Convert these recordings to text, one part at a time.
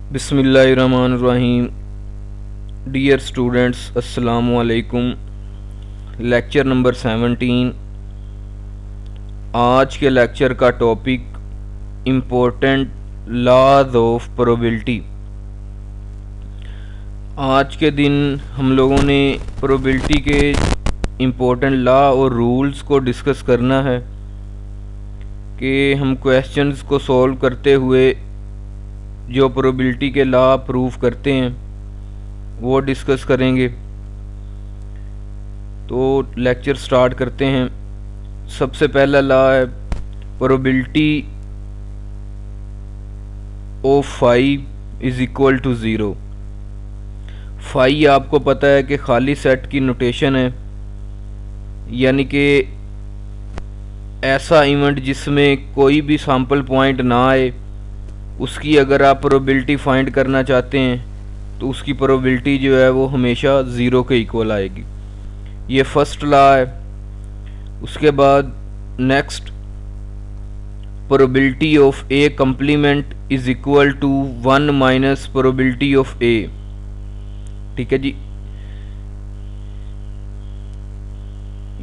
बिस्मिल्लाहिर्रहमानिर्रहीम। Dear students, अस्सलामु अलैकुम। Lecture number 17। आज के लेक्चर का topic important laws of probability. आज के दिन हम लोगों ने प्रोबेबिलिटी के इम्पोर्टेंट लॉ और रूल्स को डिस्कस करना है कि हम क्वेश्चंस को सॉल्व करते हुए जो प्रोबेबिलिटी के लॉ प्रूव करते हैं वो डिस्कस करेंगे। तो लेक्चर स्टार्ट करते हैं। सबसे पहला लॉ है probability of 5 is equal to 0। 5 आपको पता है कि खाली सेट की नोटेशन है, यानी कि ऐसा इवेंट जिसमें कोई भी सैम्पल पॉइंट ना आए, उसकी अगर आप प्रोबेबिलिटी फाइंड करना चाहते हैं तो उसकी प्रोबेबिलिटी जो है वो हमेशा 0 के इक्वल आएगी। ये फर्स्ट लॉ है। उसके बाद next, probability of A complement is equal to 1 minus probability of A. ठीक है जी,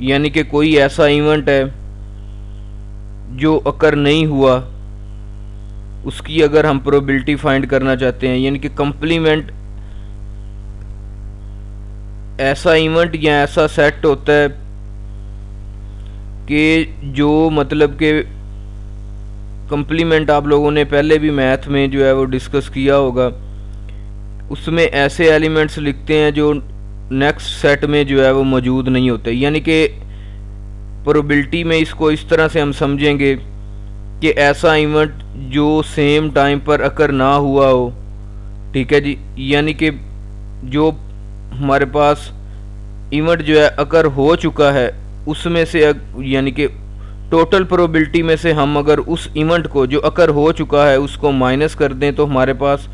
यानी कि कोई ऐसा इवेंट है जो अकर नहीं हुआ, उसकी अगर हम प्रोबेबिलिटी फाइंड करना चाहते हैं, यानी कि कम्प्लीमेंट ऐसा इवेंट या ऐसा सेट होता है कि जो मतलब कि कम्प्लीमेंट आप लोगों ने पहले भी मैथ में जो है वो डिस्कस किया होगा। उसमें ऐसे एलिमेंट्स लिखते हैं जो नेक्स्ट सेट में जो है वो मौजूद नहीं होते, यानी कि प्रोबेबिलिटी में इसको इस तरह से हम समझेंगे कि ऐसा इवेंट जो सेम टाइम पर अकर ना हुआ हो। ठीक है जी, यानी कि जो हमारे पास इवेंट जो है अकर हो चुका है उसमें से यानी कि टोटल प्रोबेबिलिटी में से हम अगर उस इवेंट को जो अकर हो चुका है उसको माइनस कर दें तो हमारे पास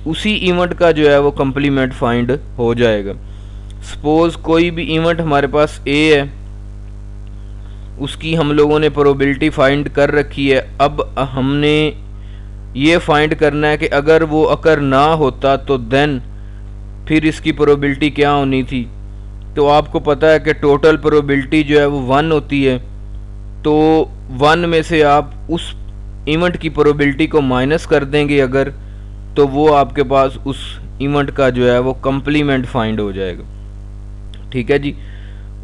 उसी इवेंट का जो है वो कम्प्लीमेंट फाइंड हो जाएगा। सपोज कोई भी इवेंट हमारे पास ए है, उसकी हम लोगों ने प्रोबेबिलिटी फाइंड कर रखी है। अब हमने ये फाइंड करना है कि अगर वो अकर ना होता तो देन फिर इसकी प्रोबेबिलिटी क्या होनी थी। तो आपको पता है कि टोटल प्रोबेबिलिटी जो है वो 1 होती है, तो 1 में से आप उस इवेंट की प्रोबेबिलिटी को माइनस कर देंगे अगर, तो वो आपके पास उस इवेंट का जो है वो कम्प्लीमेंट फाइंड हो जाएगा। ठीक है जी।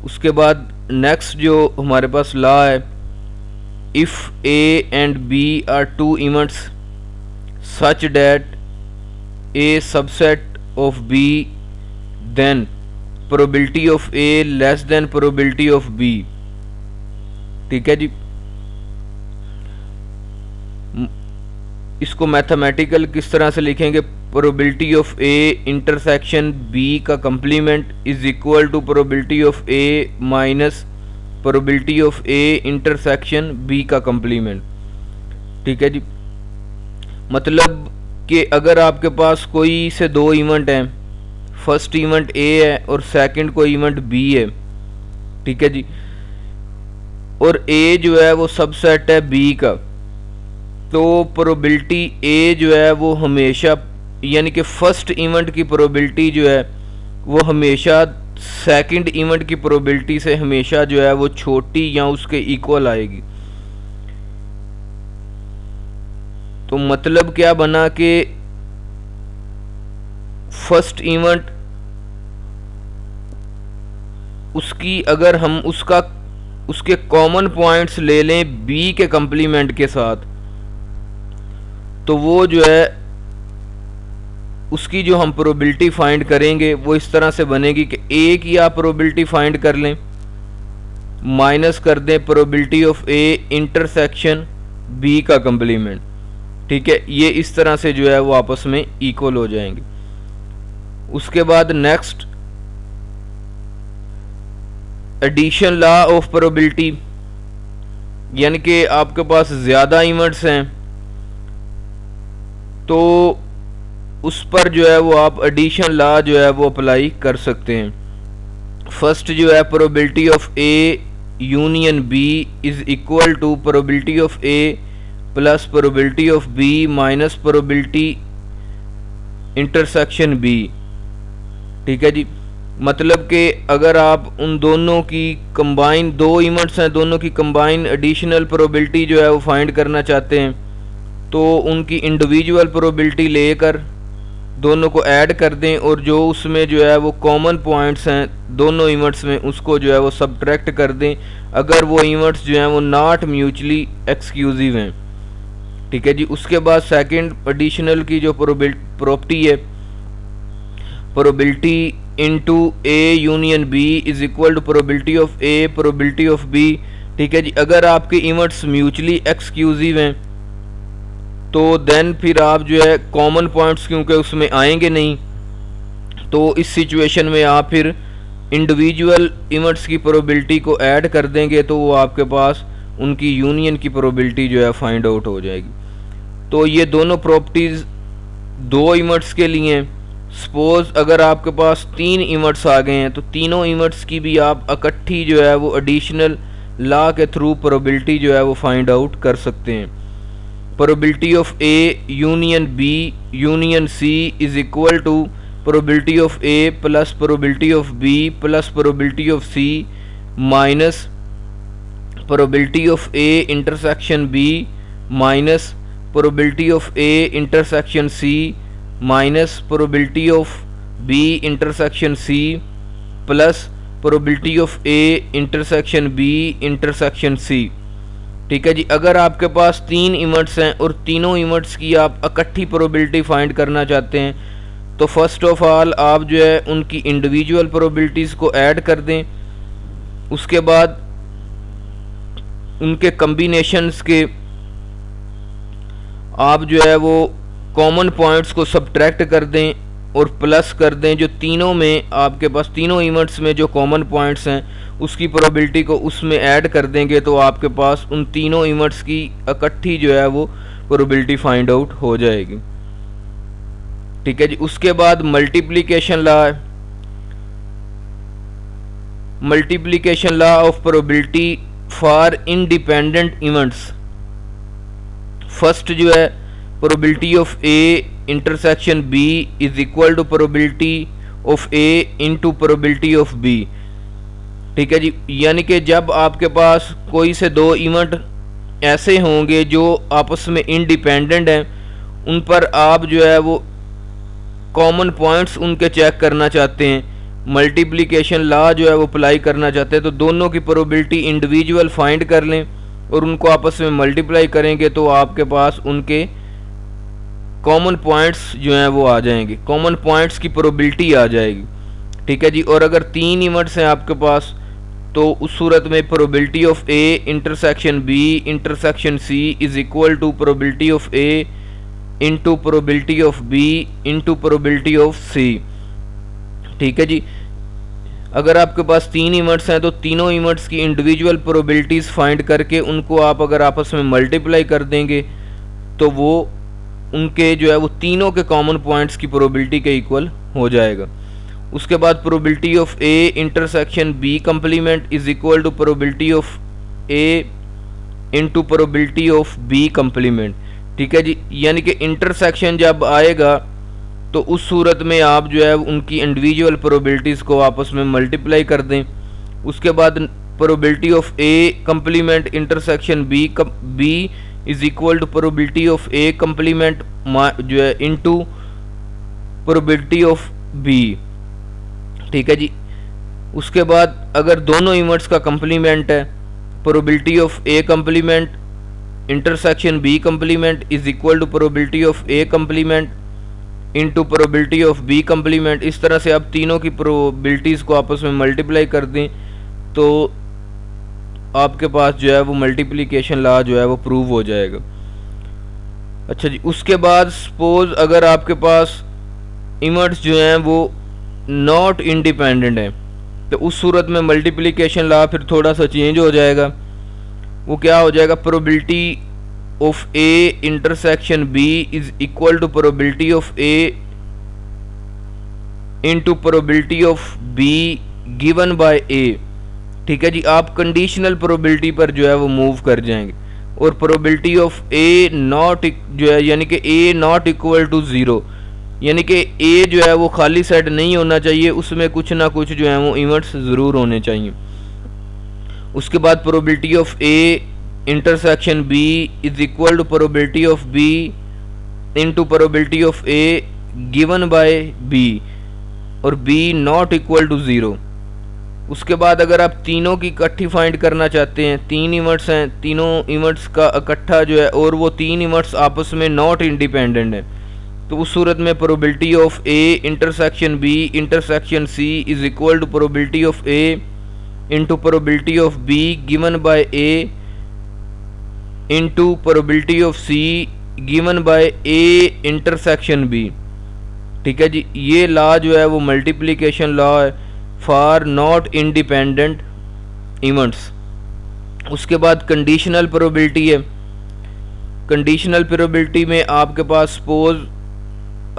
उसके बाद नेक्स्ट जो हमारे पास लॉ है, if A and B are two events such that A subset of B then probability of A less than probability of B. ठीक है जी। इसको मैथमेटिकल किस तरह से लिखेंगे, probability of A intersection B का complement is equal to probability of A minus probability of A intersection B का कम्प्लीमेंट। ठीक है जी, मतलब कि अगर आपके पास कोई से दो इवेंट हैं, फर्स्ट इवेंट ए है और सेकंड कोई इवेंट बी है। ठीक है जी, और ए जो है वो सबसेट है बी का, तो प्रोबेबिलिटी ए जो है वो हमेशा, यानी कि फर्स्ट इवेंट की प्रोबेबिलिटी जो है वो हमेशा सेकंड इवेंट की प्रोबेबिलिटी से हमेशा जो है वो छोटी या उसके इक्वल आएगी। तो मतलब क्या बना कि फर्स्ट इवेंट उसकी अगर हम उसके कॉमन पॉइंट्स ले लें बी के कम्प्लीमेंट के साथ, तो वो जो है उसकी जो हम प्रोबेबिलिटी फाइंड करेंगे वो इस तरह से बनेगी कि ए की आप प्रोबेबिलिटी फाइंड कर लें, माइनस कर दें probability of A intersection B का कम्प्लीमेंट। ठीक है, ये इस तरह से जो है वो आपस में इक्वल हो जाएंगे। उसके बाद next, addition law of probability, यानी कि आपके पास ज़्यादा इवेंट्स हैं तो उस पर जो है वो आप एडिशन लॉ जो है वो अप्लाई कर सकते हैं। फर्स्ट जो है probability of A union B is equal to probability of A plus probability of B minus probability intersection B. ठीक है जी, मतलब कि अगर आप उन दोनों की कंबाइन, दो इवेंट्स हैं, दोनों की कंबाइन एडिशनल प्रोबेबिलिटी जो है वो फाइंड करना चाहते हैं, तो उनकी इंडिविजुअल प्रोबेबिलिटी लेकर दोनों को ऐड कर दें और जो उसमें जो है वो कॉमन पॉइंट्स हैं दोनों इवेंट्स में, उसको जो है वो सब्ट्रैक्ट कर दें अगर वो इवेंट्स जो हैं वो नॉट म्यूचुअली एक्सक्लूसिव हैं। ठीक है जी, उसके बाद सेकंड एडिशनल की जो प्रॉपर्टी है, probability into A union B is equal to probability of A probability of B. ठीक है जी, अगर आपके इवेंट्स म्यूचुअली एक्सक्लूसिव हैं तो देन फिर आप जो है कॉमन पॉइंट्स क्योंकि उसमें आएंगे नहीं, तो इस सिचुएशन में आप फिर इंडिविजुअल इवेंट्स की प्रोबेबिलिटी को ऐड कर देंगे तो वो आपके पास उनकी यूनियन की प्रोबेबिलिटी जो है फाइंड आउट हो जाएगी। तो ये दोनों प्रॉपर्टीज़ दो इवेंट्स के लिए हैं। सपोज अगर आपके पास तीन इवेंट्स आ गए हैं तो तीनों इवेंट्स की भी आप इकट्ठी जो है वो एडिशनल लॉ के थ्रू प्रोबेबिलिटी जो है वो फाइंड आउट कर सकते हैं। Probability of A union B union C is equal to probability of A plus probability of B plus probability of C minus probability of A intersection B minus probability of A intersection C minus probability of B intersection C plus probability of A intersection B intersection C. ठीक है जी, अगर आपके पास तीन events हैं और तीनों events की आप इकट्ठी प्रोबेबिलिटी फाइंड करना चाहते हैं तो फर्स्ट ऑफ ऑल आप जो है उनकी इंडिविजुअल प्रोबेबिलिटीज़ को ऐड कर दें, उसके बाद उनके कम्बिनेशंस के आप जो है वो कॉमन पॉइंट्स को सब्ट्रैक्ट कर दें और प्लस कर दें जो तीनों में आपके पास तीनों इवेंट्स में जो कॉमन पॉइंट्स हैं उसकी प्रोबेबिलिटी को उसमें ऐड कर देंगे तो आपके पास उन तीनों इवेंट्स की इकट्ठी जो है वो प्रोबेबिलिटी फाइंड आउट हो जाएगी। ठीक है जी, उसके बाद मल्टीप्लिकेशन लॉ है। Multiplication law of probability for independent events. First जो है probability of A intersection B is equal to probability of A into probability of B. ठीक है जी, यानी कि जब आपके पास कोई से दो इवेंट ऐसे होंगे जो आपस में इंडिपेंडेंट हैं, उन पर आप जो है वो कॉमन पॉइंट्स उनके चेक करना चाहते हैं, मल्टीप्लिकेशन लॉ जो है वो अप्लाई करना चाहते हैं, तो दोनों की प्रोबेबिलिटी इंडिविजुअल फाइंड कर लें और उनको आपस में मल्टीप्लाई करेंगे तो आपके पास उनके कॉमन पॉइंट्स जो हैं वो आ जाएंगे, कॉमन पॉइंट्स की प्रोबेबिलिटी आ जाएगी। ठीक है जी, और अगर तीन इवेंट्स हैं आपके पास तो उस सूरत में probability of A intersection B intersection C is equal to probability of A into probability of B into probability of C. ठीक है जी, अगर आपके पास तीन इवेंट्स हैं तो तीनों इवेंट्स की इंडिविजुअल प्रोबेबिलिटीज़ फाइंड करके उनको आप अगर आपस में मल्टीप्लाई कर देंगे तो वो उनके जो है वो तीनों के कॉमन पॉइंट्स की प्रोबेबिलिटी के इक्वल हो जाएगा। उसके बाद probability of A intersection B complement is equal to probability of A into probability of B complement. ठीक है जी, यानी कि इंटरसेक्शन जब आएगा तो उस सूरत में आप जो है उनकी इंडिविजुअल प्रोबेबिलिटीज़ को आपस में मल्टीप्लाई कर दें। उसके बाद probability of A complement intersection B is equal to probability of A complement जो है इनटू प्रोबेबिलिटी ऑफ बी। ठीक है जी, उसके बाद अगर दोनों इवेंट्स का कंप्लीमेंट है, probability of A complement intersection B complement is equal to probability of A complement into probability of B complement. इस तरह से आप तीनों की प्रोबेबिलिटीज़ को आपस में मल्टीप्लाई कर दें तो आपके पास जो है वो मल्टीप्लिकेशन लॉ जो है वो प्रूव हो जाएगा। अच्छा जी, उसके बाद सपोज अगर आपके पास इवेंट्स जो हैं वो नॉट इंडिपेंडेंट हैं तो उस सूरत में मल्टीप्लिकेशन लॉ फिर थोड़ा सा चेंज हो जाएगा। वो क्या हो जाएगा, probability of A intersection B is equal to probability of A into probability of B given by A. ठीक है जी, आप कंडीशनल प्रोबेबिलिटी पर जो है वो मूव कर जाएंगे और प्रोबेबिलिटी ऑफ ए नॉट जो है यानी कि ए नॉट इक्वल टू 0, यानी कि ए जो है वो खाली सेट नहीं होना चाहिए, उसमें कुछ ना कुछ जो है वो इवेंट्स ज़रूर होने चाहिए। उसके बाद probability of A intersection B is equal to probability of B into probability of A given by B, और बी नॉट इक्वल टू 0। उसके बाद अगर आप तीनों की इकट्ठी फाइंड करना चाहते हैं, 3 इवेंट्स हैं, तीनों इवेंट्स का इकट्ठा जो है, और वो 3 इवेंट्स आपस में नॉट इंडिपेंडेंट है, तो उस सूरत में probability of A intersection B intersection C is equal to probability of A into probability of B given by A into probability of C given by A intersection B. ठीक है जी, ये law जो है वो मल्टीप्लिकेशन लॉ है for not independent events. उसके बाद कंडीशनल प्रोबेबिलिटी है। कंडीशनल प्रोबेबिलिटी में आपके पास सपोज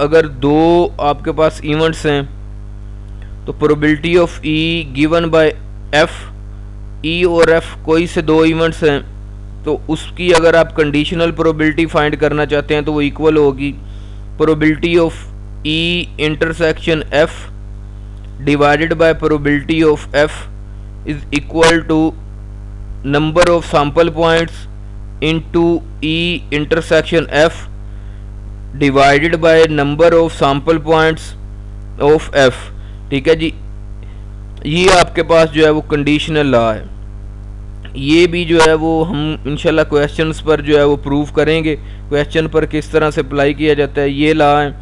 अगर 2 आपके पास इवेंट्स हैं तो probability of E given by F, E और एफ कोई से 2 इवेंट्स हैं तो उसकी अगर आप कंडीशनल प्रोबेबिलिटी फाइंड करना चाहते हैं तो वो इक्वल होगी probability of E intersection F divided by probability of F is equal to number of sample points into E intersection F divided by number of sample points of F. ठीक है जी, ये आपके पास जो है वो कंडीशनल लॉ है। ये भी जो है वो हम इंशाल्लाह क्वेश्चंस पर जो है वो प्रूव करेंगे, क्वेश्चन पर किस तरह से अप्लाई किया जाता है, ये लॉ है।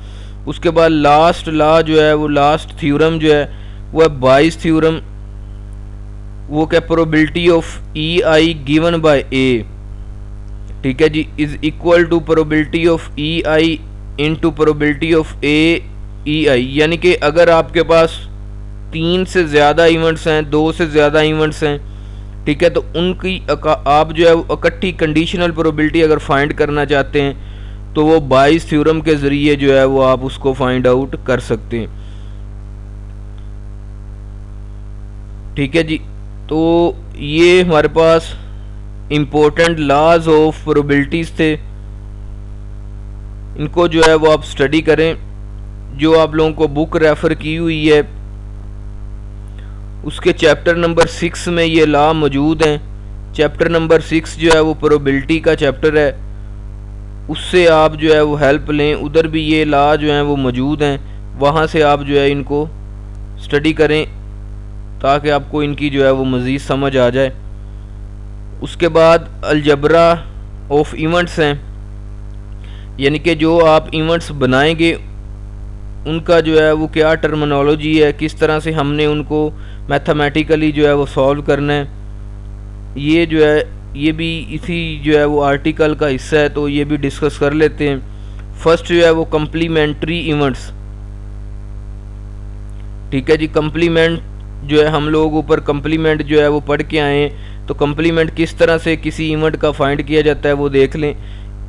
उसके बाद लास्ट लॉ जो है वो लास्ट थ्योरम जो है वो है बाइस थ्योरम। वो क्या, probability of E I given by A, ठीक है जी, is equal to probability of E I into probability of A E I. यानी कि अगर आपके पास 3 से ज़्यादा इवेंट्स हैं, 2 से ज़्यादा इवेंट्स हैं, ठीक है, तो उनकी आप जो है इकट्ठी कंडीशनल प्रोबेबिलिटी अगर फाइंड करना चाहते हैं तो वो 22 थ्योरम के ज़रिए जो है वो आप उसको फाइंड आउट कर सकते हैं। ठीक है जी, तो ये हमारे पास इम्पोर्टेंट लॉज ऑफ प्रोबेबिलिटीज़ थे, इनको जो है वो आप स्टडी करें। जो आप लोगों को बुक रेफ़र की हुई है उसके चैप्टर नंबर 6 में ये लॉ मौजूद हैं। चैप्टर नंबर 6 जो है वो प्रोबेबिलिटी का चैप्टर है, उससे आप जो है वो हेल्प लें, उधर भी ये लॉ जो हैं वो मौजूद हैं, वहाँ से आप जो है इनको स्टडी करें ताकि आपको इनकी जो है वो मज़ीद समझ आ जाए। उसके बाद अलजबरा ऑफ इवेंट्स हैं, यानी कि जो आप इवेंट्स बनाएंगे उनका जो है वो क्या टर्मिनोलॉजी है, किस तरह से हमने उनको मैथमेटिकली जो है वो सॉल्व करना है, ये जो है ये भी इसी जो है वो आर्टिकल का हिस्सा है, तो ये भी डिस्कस कर लेते हैं। फर्स्ट जो है वो कम्प्लीमेंट्री इवेंट्स। ठीक है जी, कम्प्लीमेंट जो है हम लोग ऊपर कम्प्लीमेंट जो है वो पढ़ के आए हैं, तो कम्प्लीमेंट किस तरह से किसी इवेंट का फाइंड किया जाता है वो देख लें।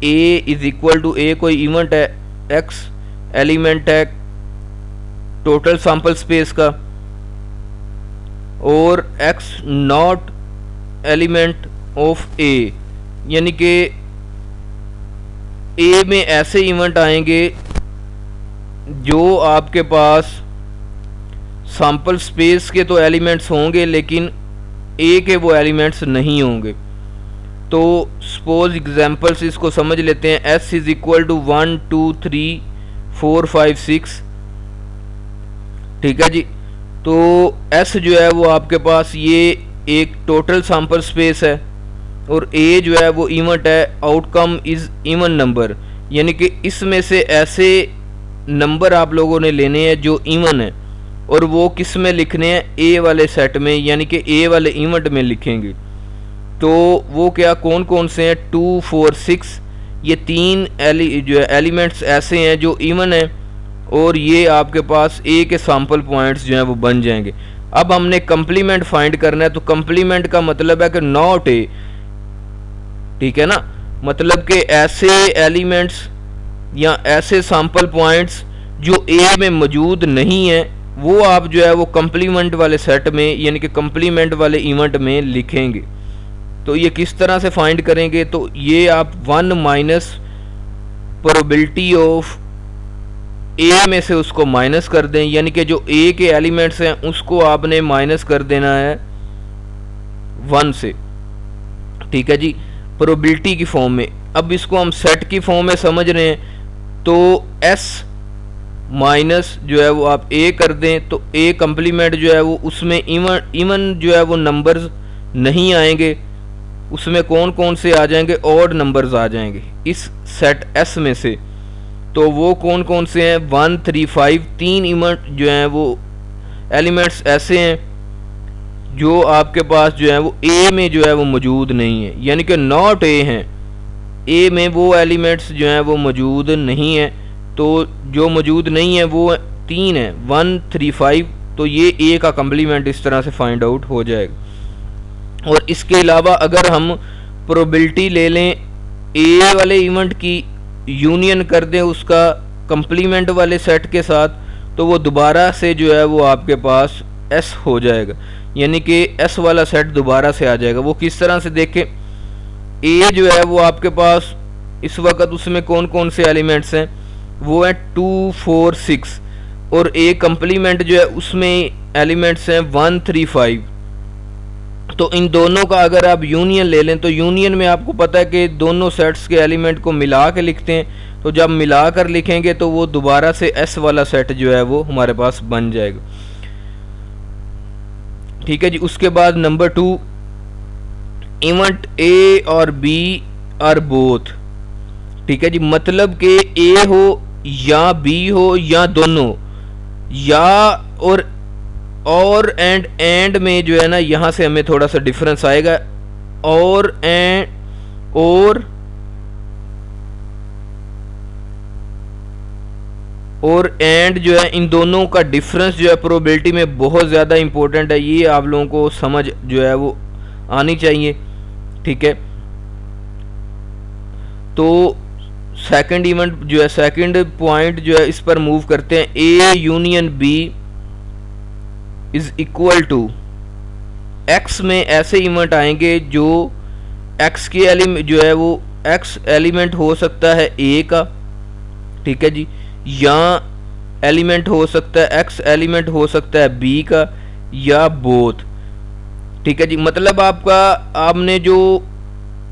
ए इज़ इक्वल टू, ए कोई इवेंट है, एक्स एलिमेंट है टोटल सैंपल स्पेस का, और एक्स नॉट एलिमेंट ऑफ ए, यानी कि ए में ऐसे इवेंट आएंगे जो आपके पास सैंपल स्पेस के तो एलिमेंट्स होंगे लेकिन ए के वो एलिमेंट्स नहीं होंगे। तो सपोज एग्जांपल्स इसको समझ लेते हैं। S is equal to 1 2 3 4 5 6। ठीक है जी, तो एस जो है वो आपके पास ये एक टोटल सैंपल स्पेस है, और ए जो है वो इवेंट है आउटकम इज़ इवन नंबर, यानी कि इसमें से ऐसे नंबर आप लोगों ने लेने हैं जो इवन है, और वो किस में लिखने हैं, ए वाले सेट में, यानी कि ए वाले इवेंट में लिखेंगे। तो वो क्या कौन कौन से हैं, 2 4 6, ये 3 जो है एलिमेंट्स ऐसे हैं जो इवन है, और ये आपके पास ए के सैंपल पॉइंट्स जो हैं वो बन जाएंगे। अब हमने कंप्लीमेंट फाइंड करना है, तो कंप्लीमेंट का मतलब है कि नॉट ए, ठीक है ना, मतलब कि ऐसे एलिमेंट्स या ऐसे सैंपल पॉइंट्स जो ए में मौजूद नहीं है वो आप जो है वो कंप्लीमेंट वाले सेट में यानी कि कंप्लीमेंट वाले इवेंट में लिखेंगे। तो ये किस तरह से फाइंड करेंगे, तो ये आप 1 माइनस प्रोबेबिलिटी ऑफ ए में से उसको माइनस कर दें, यानी कि जो ए के एलिमेंट्स हैं उसको आपने माइनस कर देना है 1 से, ठीक है जी, प्रोबेबिलिटी की फॉर्म में। अब इसको हम सेट की फॉर्म में समझ रहे हैं, तो एस माइनस जो है वो आप ए कर दें, तो ए कंप्लीमेंट जो है वो उसमें इवन जो है वो नंबर्स नहीं आएंगे, उसमें कौन कौन से आ जाएंगे, ऑड नंबर्स आ जाएंगे इस सेट एस में से। तो वो कौन कौन से हैं, 1 3 5, 3 इवेंट जो हैं वो एलिमेंट्स ऐसे हैं जो आपके पास जो है वो ए में जो है वो मौजूद नहीं है, यानी कि नॉट ए हैं, ए में वो एलिमेंट्स जो हैं वो मौजूद नहीं है। तो जो मौजूद नहीं है वो 3 है, 1 3 5, तो ये ए का कम्प्लीमेंट इस तरह से फाइंड आउट हो जाएगा। और इसके अलावा अगर हम प्रोबेबिलिटी ले लें ए वाले इवेंट की, यूनियन कर दें उसका कम्प्लीमेंट वाले सेट के साथ, तो वो दोबारा से जो है वो आपके पास एस हो जाएगा, यानी कि एस वाला सेट दोबारा से आ जाएगा। वो किस तरह से देखें, ए जो है वो आपके पास इस वक्त उसमें कौन कौन से एलिमेंट्स हैं, वो है 2 4 6, और ए कम्प्लीमेंट जो है उसमें एलिमेंट्स हैं 1 3 5। तो इन दोनों का अगर आप यूनियन ले लें, तो यूनियन में आपको पता है कि दोनों सेट्स के एलिमेंट को मिला के लिखते हैं, तो जब मिला कर लिखेंगे तो वो दोबारा से एस वाला सेट जो है वो हमारे पास बन जाएगा, ठीक है जी। उसके बाद नंबर 2, इवेंट ए और बी आर बोथ, ठीक है जी, मतलब कि ए हो या बी हो या दोनों, या और एंड में जो है ना, यहाँ से हमें थोड़ा सा डिफरेंस आएगा, और एंड जो है, इन दोनों का डिफरेंस जो है प्रोबेबिलिटी में बहुत ज़्यादा इंपॉर्टेंट है, ये आप लोगों को समझ जो है वो आनी चाहिए, ठीक है। तो सेकंड इवेंट जो है, सेकंड पॉइंट जो है, इस पर मूव करते हैं। A union B is equal to, X में ऐसे इवेंट आएंगे जो एक्स के एलिमेंट जो है वो एक्स एलिमेंट हो सकता है ए का, ठीक है जी, या एलिमेंट हो सकता है एक्स एलिमेंट हो सकता है बी का, या बोथ, ठीक है जी। मतलब आपने जो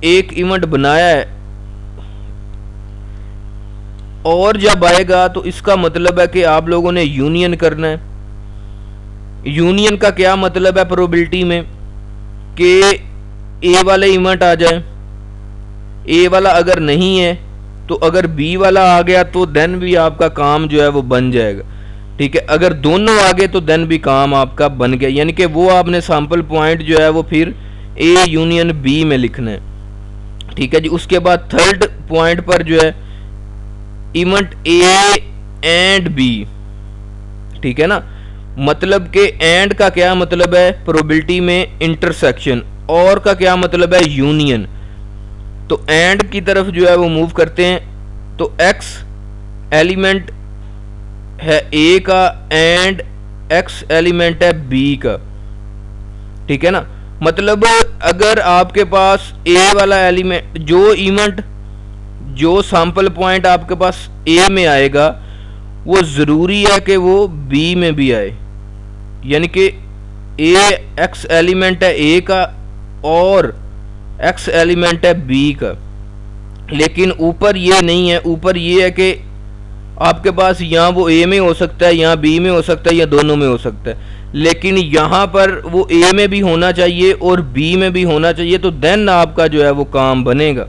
एक इवेंट बनाया है और जब आएगा तो इसका मतलब है कि आप लोगों ने यूनियन करना है। यूनियन का क्या मतलब है प्रोबेबिलिटी में, कि ए वाले इवेंट आ जाए, ए वाला अगर नहीं है तो अगर बी वाला आ गया तो देन भी आपका काम जो है वो बन जाएगा, ठीक है। अगर दोनों आ गए तो देन भी काम आपका बन गया, यानी कि वो आपने सैंपल पॉइंट जो है वो फिर ए यूनियन बी में लिखना है, ठीक है जी। उसके बाद थर्ड पॉइंट पर जो है इवेंट ए एंड बी, ठीक है ना, मतलब कि एंड का क्या मतलब है प्रोबेबिलिटी में इंटरसेक्शन, और का क्या मतलब है यूनियन। तो एंड की तरफ जो है वो मूव करते हैं, तो एक्स एलिमेंट है ए का एंड एक्स एलिमेंट है बी का, ठीक है ना। मतलब अगर आपके पास ए वाला एलिमेंट जो इवेंट जो सैंपल पॉइंट आपके पास ए में आएगा वो ज़रूरी है कि वो बी में भी आए, यानी कि ए एक्स एलिमेंट है ए का और एक्स एलिमेंट है बी का। लेकिन ऊपर ये नहीं है, ऊपर ये है कि आपके पास यहाँ वो ए में हो सकता है, यहाँ बी में हो सकता है, या दोनों में हो सकता है, लेकिन यहाँ पर वो ए में भी होना चाहिए और बी में भी होना चाहिए, तो देन आपका जो है वो काम बनेगा,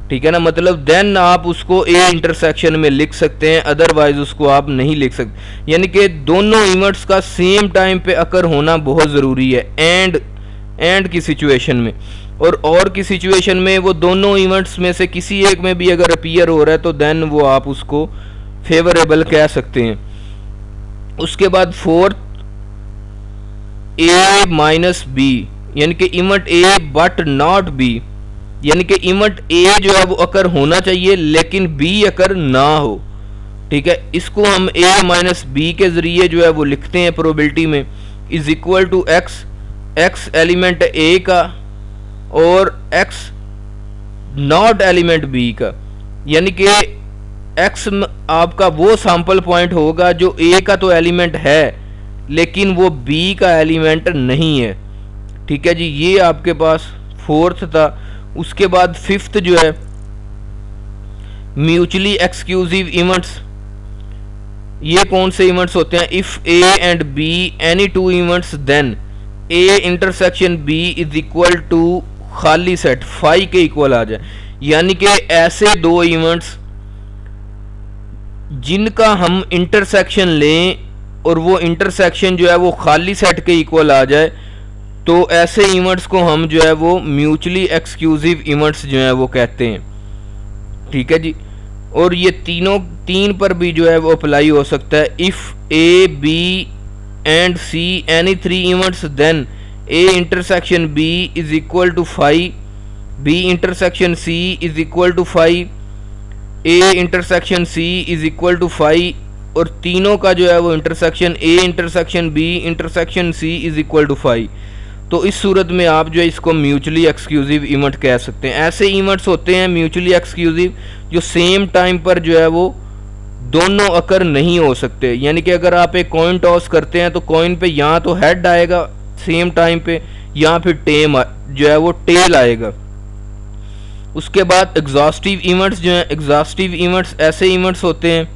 ठीक है ना। मतलब देन आप उसको ए इंटरसेक्शन में लिख सकते हैं, अदरवाइज उसको आप नहीं लिख सकते, यानी कि दोनों इवेंट्स का सेम टाइम पे अकर होना बहुत ज़रूरी है एंड की सिचुएशन में। और की सिचुएशन में वो दोनों इवेंट्स में से किसी एक में भी अगर अपीयर हो रहा है तो देन वो आप उसको फेवरेबल कह सकते हैं। उसके बाद फोर्थ, ए माइनस बी, यानी कि event A but not be, यानी कि इवेंट ए जो है वो अकर होना चाहिए लेकिन बी अकर ना हो, ठीक है। इसको हम ए माइनस बी के जरिए जो है वो लिखते हैं प्रोबेबिलिटी में, is equal to X, X element है ए का और x नॉट एलिमेंट b का, यानी कि x आपका वो सैंपल पॉइंट होगा जो a का तो एलिमेंट है लेकिन वो b का एलिमेंट नहीं है। ठीक है जी, ये आपके पास फोर्थ था। उसके बाद फिफ्थ जो है म्यूचुअली एक्सक्लूसिव इवेंट्स। ये कौन से इवेंट्स होते हैं? If a and b any two events then a intersection b is equal to खाली सेट फाई के इक्वल आ जाए। यानी कि ऐसे दो इवेंट्स जिनका हम इंटरसेक्शन लें और वो इंटरसेक्शन जो है वो खाली सेट के इक्वल आ जाए, तो ऐसे इवेंट्स को हम जो है वो म्यूचुअली एक्सक्लूसिव इवेंट्स जो है वो कहते हैं। ठीक है जी, और ये तीन पर भी जो है वो अप्लाई हो सकता है। If A B and C any three events then A intersection B is equal to phi, B intersection C is equal to phi, A intersection C is equal to phi, और तीनों का जो है वो intersection A intersection B intersection C is equal to phi. तो इस सूरत में आप जो है इसको म्यूचुअली एक्सक्लूसिव इवेंट कह सकते हैं। ऐसे इवेंट्स होते हैं म्यूचुअली एक्सक्लूसिव जो सेम टाइम पर जो है वो दोनों अकर नहीं हो सकते। यानी कि अगर आप एक कॉइन टॉस करते हैं तो कॉइन पे या तो हेड आएगा सेम टाइम पे या फिर टेम जो है वो टेल आएगा। उसके बाद एग्जॉस्टिव इवेंट्स जो हैं, एग्जॉस्टिव इवेंट्स ऐसे इवेंट्स होते हैं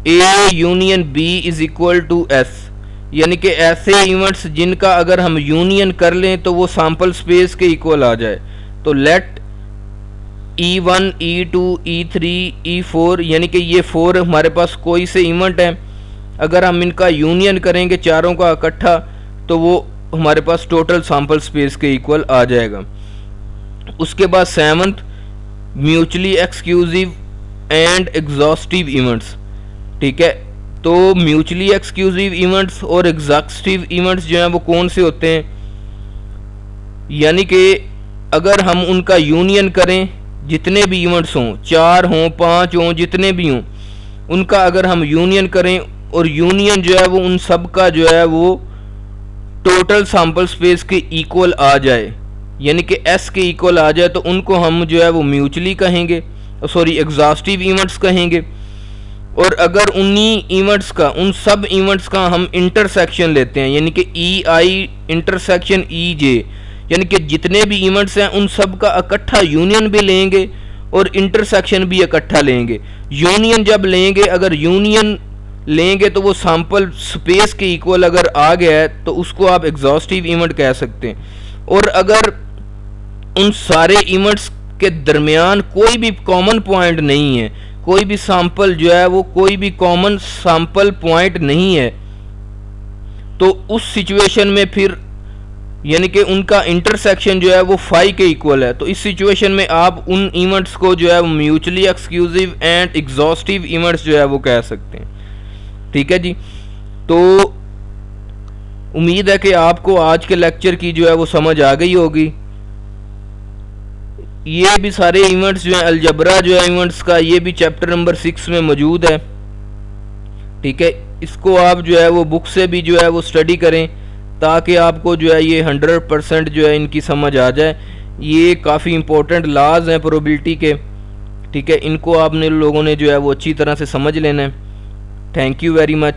A union B is equal to S, यानी कि ऐसे इवेंट्स जिनका अगर हम यूनियन कर लें तो वो सैंपल स्पेस के इक्वल आ जाए। तो late E1 E2 E3 E4, यानी कि ये 4 हमारे पास कोई से इवेंट हैं, अगर हम इनका यूनियन करेंगे चारों का इकट्ठा तो वो हमारे पास टोटल सैंपल स्पेस के इक्वल आ जाएगा। उसके बाद seventh mutually exclusive and exhaustive events. ठीक है, तो म्यूचुअली एक्सक्लूसिव इवेंट्स और एग्जॉस्टिव इवेंट्स जो हैं वो कौन से होते हैं? यानी कि अगर हम उनका यूनियन करें, जितने भी इवेंट्स हों, 4 हों 5 हों जितने भी हों, उनका अगर हम यूनियन करें और यूनियन जो है वो उन सब का जो है वो टोटल सैंपल स्पेस के इक्वल आ जाए, यानी कि S के इक्वल आ जाए, तो उनको हम जो है वो म्यूचुअली कहेंगे, सॉरी एग्जॉस्टिव इवेंट्स कहेंगे। और अगर उन्हीं इवेंट्स का, उन सब इवेंट्स का हम इंटरसेक्शन लेते हैं, यानी कि EI इंटरसेक्शन EJ, यानी कि जितने भी इवेंट्स हैं उन सब का इकट्ठा यूनियन भी लेंगे और इंटरसेक्शन भी इकट्ठा लेंगे। यूनियन जब लेंगे, अगर यूनियन लेंगे तो वो सैंपल स्पेस के इक्वल अगर आ गया है तो उसको आप एग्जॉस्टिव इवेंट कह सकते हैं। और अगर उन सारे इवेंट्स के दरमियान कोई भी कॉमन पॉइंट नहीं है, कोई भी सैंपल जो है वो कोई भी कॉमन सैंपल पॉइंट नहीं है, तो उस सिचुएशन में फिर यानी कि उनका इंटरसेक्शन जो है वो फाई के इक्वल है। तो इस सिचुएशन में आप उन इवेंट्स को जो है mutually exclusive and exhaustive events जो है वो कह सकते हैं। ठीक है जी, तो उम्मीद है कि आपको आज के लेक्चर की जो है वो समझ आ गई होगी। ये भी सारे इवेंट्स जो हैं, अलजबरा जो है इवेंट्स का, ये भी चैप्टर नंबर 6 में मौजूद है। ठीक है, इसको आप जो है वो बुक से भी जो है वो स्टडी करें ताकि आपको जो है ये 100% जो है इनकी समझ आ जाए। ये काफ़ी इंपॉर्टेंट लॉज हैं प्रोबेबिलिटी के। ठीक है, इनको आपने लोगों ने जो है वो अच्छी तरह से समझ लेना है। Thank you very much.